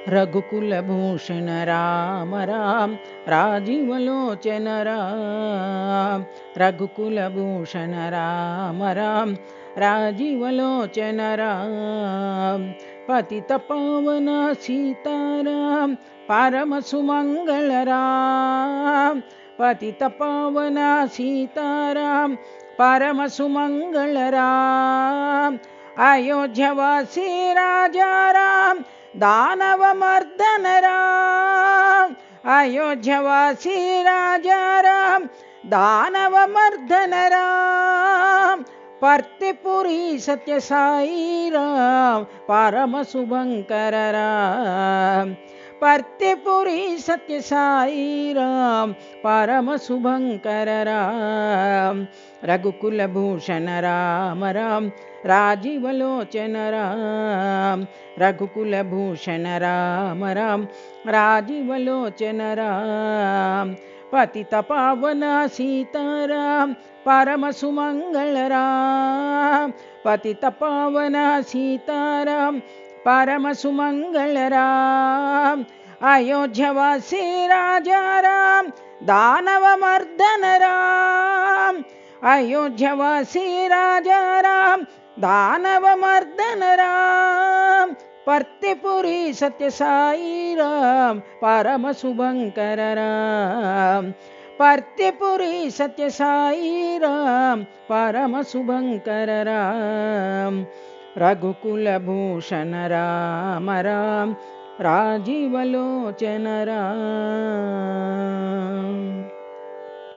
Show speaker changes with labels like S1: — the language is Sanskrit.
S1: रघुकुलभूषण राम राम राजीवलोचन राम। रघुकुलभूषण राम राम राजीवलोचन राम। पतित पावन सीताराम परम सुमंगल राम। पतित पावन सीताराम परम सुमंगल राम। अयोध्यवासी राजा राम दानव मर्दन राम। अयोध्यवासी राजा राम दानव मर्दन राम। पर्तिपुरी सत्य साई राम परम शुभंकर राम। पर्तिपुरी सत्य साई राम परम शुभंकर राम। रघुकुलभूषण राम राम राजीवलोचन राम। रघुकुलभूषण राम राम राजीवलोचन राम। पतित पावन सीताराम परम सुमंगल राम। पतित पावन सीताराम परम सुमंगल राम। अयोध्यवासी राजा राम दानव मर्दन राम। अयोध्यवासी राजा राम दानव मर्दन राम। पर्तिपुरी सत्य साई राम परम शुभंकर राम। पर्तिपुरी सत्य साई राम परम शुभंकर राम। रघुकुलभूषण राम राम राजीवलोचन राम।